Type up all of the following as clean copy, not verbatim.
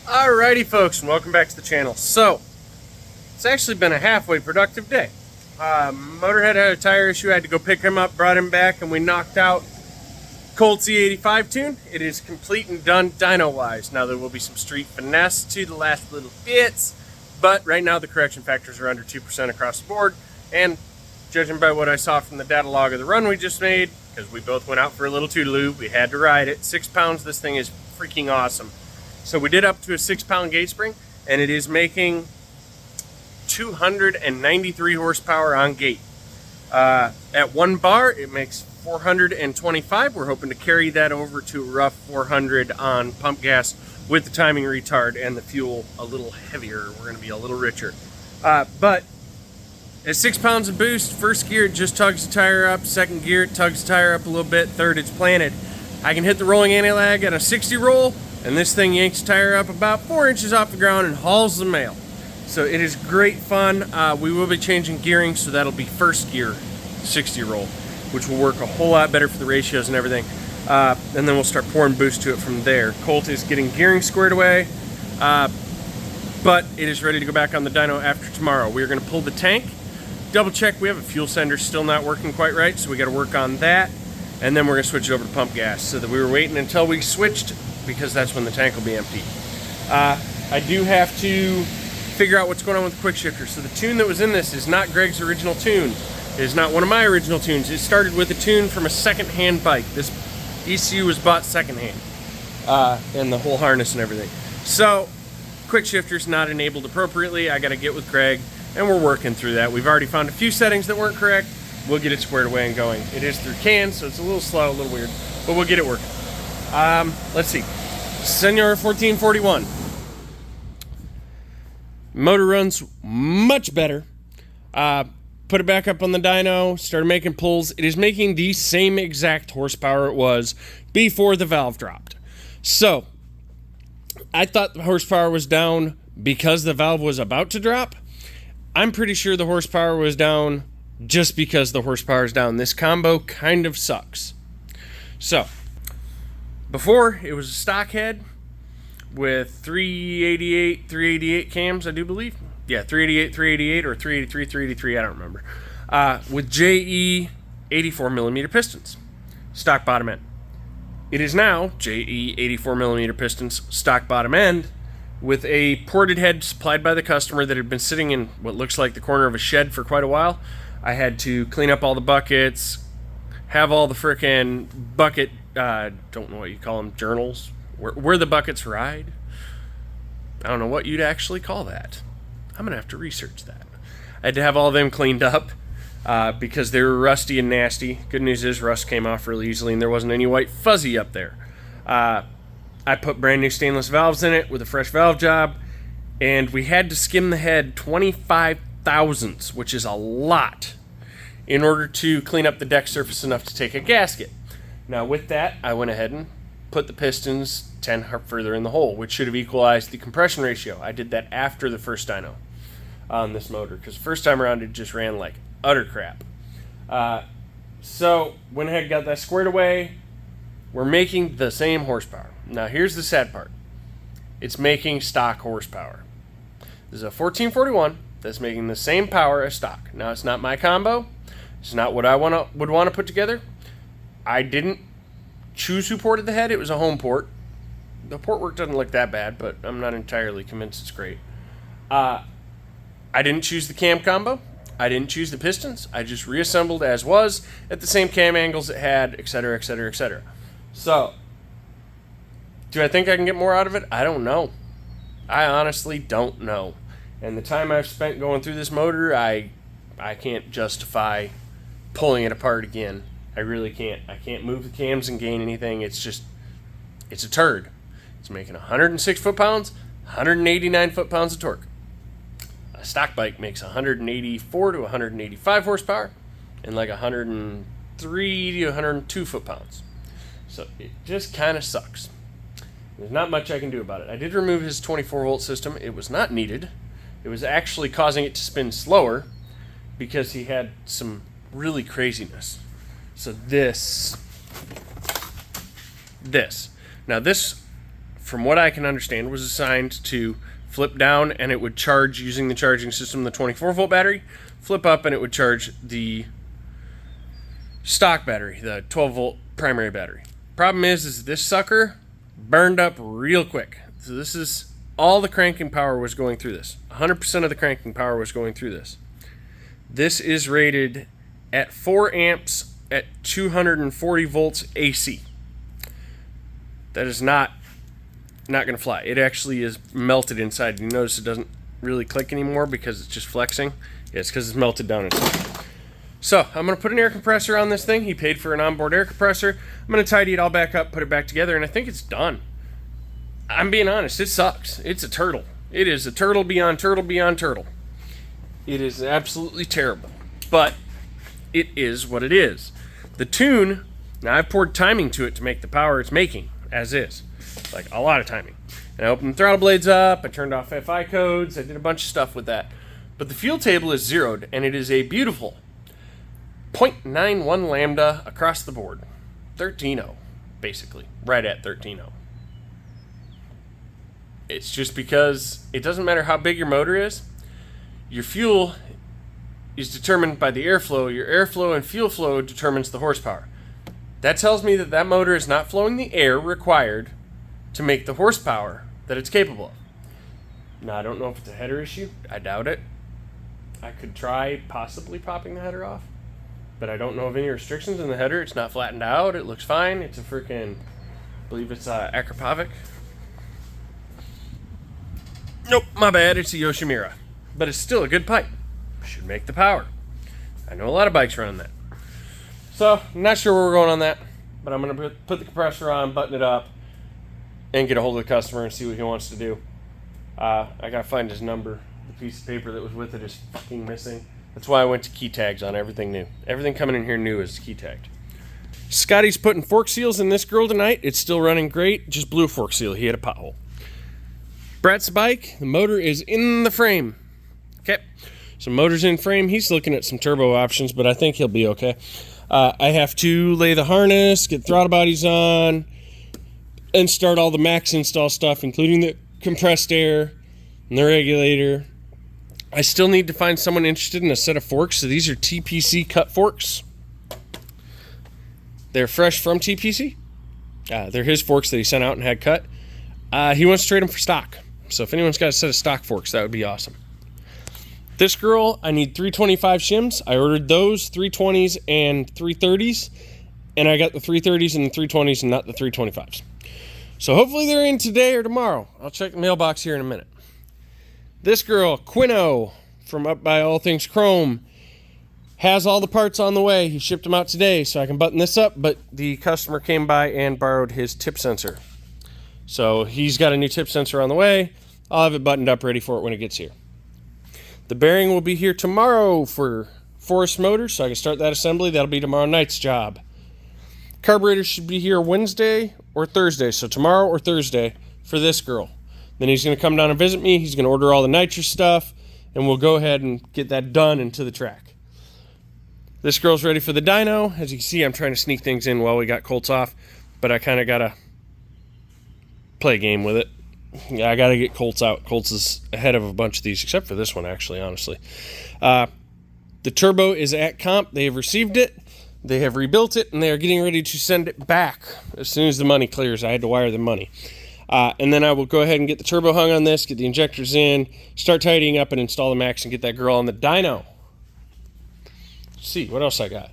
Alrighty folks, and welcome back to the channel. So, it's actually been a halfway productive day. Motorhead had a tire issue, I had to go pick him up, brought him back, and we knocked out Colt's E85 tune. It is complete and done dyno-wise. Now there will be some street finesse to the last little bits, but right now the correction factors are under 2% across the board, and judging by what I saw from the data log of the run we just made, because we both went out for a little toodaloo, we had to ride it. 6 pounds, this thing is freaking awesome. So we did up to a 6-pound gate spring, and it is making 293 horsepower on gate. At 1 bar, it makes 425. We're hoping to carry that over to a rough 400 on pump gas with the timing retard and the fuel a little heavier. We're going to be a little richer. But at 6 pounds of boost, first gear it just tugs the tire up. Second gear it tugs the tire up a little bit. Third, it's planted. I can hit the rolling anti-lag at a 60 roll, and this thing yanks the tire up about 4 inches off the ground and hauls the mail. So it is great fun. We will be changing gearing, so that'll be first gear 60 roll, which will work a whole lot better for the ratios and everything. And then we'll start pouring boost to it from there. Colt is getting gearing squared away, but it is ready to go back on the dyno after tomorrow. We are going to pull the tank, double check. We have a fuel sender still not working quite right, so we got to work on that. And then we're going to switch it over to pump gas, so that we were waiting until we switched, because that's when the tank will be empty. I do have to figure out what's going on with the quick shifter. So the tune that was in this is not Greg's original tune. It is not one of my original tunes. It started with a tune from a second-hand bike. This ECU was bought second-hand, and the whole harness and everything. So quick shifter's not enabled appropriately. I got to get with Greg, and we're working through that. We've already found a few settings that weren't correct. We'll get it squared away and going. It is through CAN, so it's a little slow, a little weird, but we'll get it working. Let's see. Senor 1441. Motor runs much better. Put it back up on the dyno, started making pulls. It is making the same exact horsepower it was before the valve dropped. So, I thought the horsepower was down because the valve was about to drop. I'm pretty sure the horsepower was down just because the horsepower is down. This combo kind of sucks. So, before, it was a stock head with 388 cams, I do believe. Yeah, 388 or 383, 383, I don't remember. With JE 84mm pistons, stock bottom end. It is now JE 84mm pistons, stock bottom end, with a ported head supplied by the customer that had been sitting in what looks like the corner of a shed for quite a while. I had to clean up all the buckets, have all the frickin' bucket, don't know what you call them, journals, where the buckets ride. I don't know what you'd actually call that. I'm going to have to research that. I had to have all of them cleaned up because they were rusty and nasty. Good news is rust came off really easily and there wasn't any white fuzzy up there. I put brand new stainless valves in it with a fresh valve job, and we had to skim the head 25 thousandths, which is a lot, in order to clean up the deck surface enough to take a gasket. Now with that, I went ahead and put the pistons 10 further in the hole, which should have equalized the compression ratio. I did that after the first dyno on this motor, because the first time around it just ran like utter crap. So went ahead and got that squared away. We're making the same horsepower. Now here's the sad part. It's making stock horsepower. This is a 1441 that's making the same power as stock. Now it's not my combo. It's not what I would want to put together. I didn't choose who ported the head. It was a home port. The port work doesn't look that bad, but I'm not entirely convinced it's great. I didn't choose the cam combo. I didn't choose the pistons. I just reassembled as was at the same cam angles it had, etc., etc., etc. So, do I think I can get more out of it? I don't know. I honestly don't know. And the time I've spent going through this motor, I can't justify pulling it apart again. I really can't. I can't move the cams and gain anything. It's a turd. It's making 106 foot-pounds, 189 foot-pounds of torque. A stock bike makes 184 to 185 horsepower and like 103 to 102 foot-pounds. So it just kind of sucks. There's not much I can do about it. I did remove his 24-volt system. It was not needed. It was actually causing it to spin slower because he had some really craziness. So this. Now this from what I can understand, was assigned to flip down and it would charge using the charging system, the 24-volt battery, flip up and it would charge the stock battery, the 12-volt primary battery. Problem is this sucker burned up real quick. So this is all the cranking power was going through this. 100% of the cranking power was going through this. This is rated at 4 amps at 240 volts AC. That is not going to fly. It actually is melted inside. You notice it doesn't really click anymore because it's just flexing. Yeah, it's because it's melted down inside. So I'm going to put an air compressor on this thing. He paid for an onboard air compressor. I'm going to tidy it all back up, put it back together, and I think it's done. I'm being honest, it sucks. It's a turtle. It is a turtle beyond turtle beyond turtle. It is absolutely terrible. But it is what it is. The tune, now I've poured timing to it to make the power it's making, as is. Like a lot of timing. And I opened the throttle blades up, I turned off FI codes, I did a bunch of stuff with that. But the fuel table is zeroed, and it is a beautiful 0.91 lambda across the board. 13.0, basically. Right at 13.0. It's just because it doesn't matter how big your motor is, your fuel is determined by the airflow. Your airflow and fuel flow determines the horsepower. That tells me that that motor is not flowing the air required to make the horsepower that it's capable of. Now, I don't know if it's a header issue. I doubt it. I could try possibly popping the header off, but I don't know of any restrictions in the header. It's not flattened out. It looks fine. It's a freaking, I believe it's Akrapovic. Nope, my bad. It's a Yoshimura. But it's still a good pipe. Should make the power. I know a lot of bikes run that. So, I'm not sure where we're going on that, but I'm going to put the compressor on, button it up, and get a hold of the customer and see what he wants to do. I got to find his number. The piece of paper that was with it is fucking missing. That's why I went to key tags on everything new. Everything coming in here new is key tagged. Scotty's putting fork seals in this girl tonight. It's still running great. Just blew a fork seal. He had a pothole. Brett's bike, the motor is in the frame. Okay, so motor's in frame. He's looking at some turbo options, but I think he'll be okay. I have to lay the harness, get throttle bodies on, and start all the max install stuff, including the compressed air and the regulator. I still need to find someone interested in a set of forks. So these are TPC cut forks. They're fresh from TPC. They're his forks that he sent out and had cut. He wants to trade them for stock. So if anyone's got a set of stock forks, that would be awesome. This girl, I need 325 shims. I ordered those 320s and 330s, and I got the 330s and the 320s and not the 325s. So hopefully they're in today or tomorrow. I'll check the mailbox here in a minute. This girl, Quino, from Up by All Things Chrome, has all the parts on the way. He shipped them out today, so I can button this up, but the customer came by and borrowed his tip sensor. So he's got a new tip sensor on the way. I'll have it buttoned up ready for it when it gets here. The bearing will be here tomorrow for Forest Motors, so I can start that assembly. That'll be tomorrow night's job. Carburetor should be here Wednesday or Thursday, so tomorrow or Thursday for this girl. Then he's going to come down and visit me. He's going to order all the nitrous stuff, and we'll go ahead and get that done into the track. This girl's ready for the dyno. As you can see, I'm trying to sneak things in while we got Colts off, but I kind of got to play a game with it. Yeah, I got to get Colts out. Colts is ahead of a bunch of these, except for this one, actually, honestly. The turbo is at comp. They have received it. They have rebuilt it, and they are getting ready to send it back as soon as the money clears. I had to wire the money. And then I will go ahead and get the turbo hung on this, get the injectors in, start tidying up and install the max and get that girl on the dyno. Let's see, what else I got?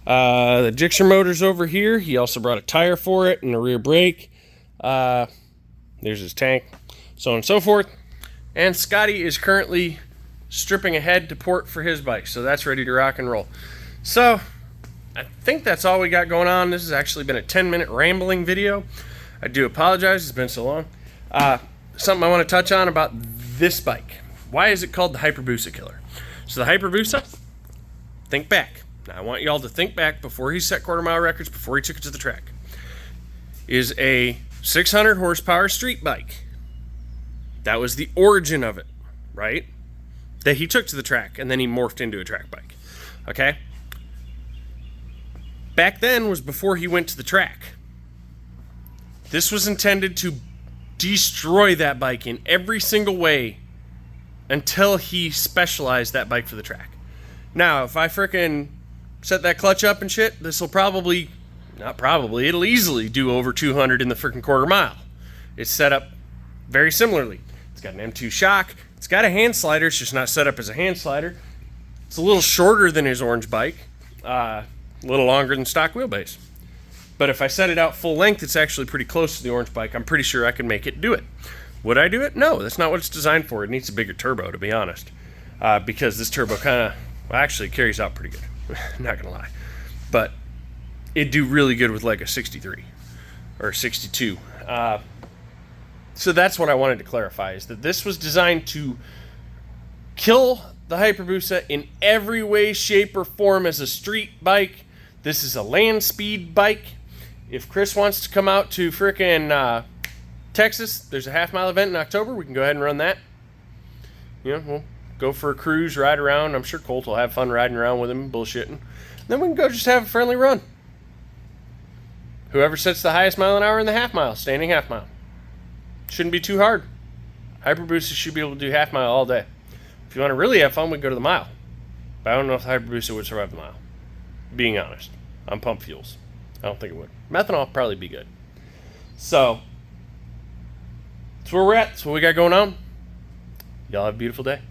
The Gixxer motor's over here. He also brought a tire for it and a rear brake. There's his tank, so on and so forth. And Scotty is currently stripping ahead to port for his bike, so that's ready to rock and roll. So I think that's all we got going on. This has actually been a 10-minute rambling video. I do apologize, it's been so long. Something I want to touch on about this bike. Why is it called the Hyperbusa Killer? So the Hyperbusa, think back. Now I want y'all to think back before he set quarter-mile records, before he took it to the track. Is a 600 horsepower street bike. That was the origin of it, right? That he took to the track and then he morphed into a track bike. Okay? Back then was before he went to the track. This was intended to destroy that bike in every single way until he specialized that bike for the track. Now, if I frickin' set that clutch up and shit, this will probably, not probably, it'll easily do over 200 in the frickin' quarter mile. It's set up very similarly. It's got an M2 shock. It's got a hand slider. It's just not set up as a hand slider. It's a little shorter than his orange bike. A little longer than stock wheelbase. But if I set it out full length, it's actually pretty close to the orange bike. I'm pretty sure I can make it do it. Would I do it? No, that's not what it's designed for. It needs a bigger turbo, to be honest. Because this turbo kind of, well, actually carries out pretty good. Not going to lie. But it'd do really good with like a 63 or 62. So that's what I wanted to clarify, is that this was designed to kill the Hyperbusa in every way, shape, or form as a street bike. This is a land speed bike. If Chris wants to come out to frickin' Texas, there's a half-mile event in October. We can go ahead and run that. You know, we'll go for a cruise, ride around. I'm sure Colt will have fun riding around with him, bullshitting. Then we can go just have a friendly run. Whoever sets the highest mile an hour in the half-mile, standing half-mile. Shouldn't be too hard. Hyperbusa should be able to do half-mile all day. If you want to really have fun, we go to the mile. But I don't know if the Hyperbusa would survive the mile. Being honest. On pump fuels. I don't think it would. Methanol would probably be good. So, that's where we're at. That's what we got going on. Y'all have a beautiful day.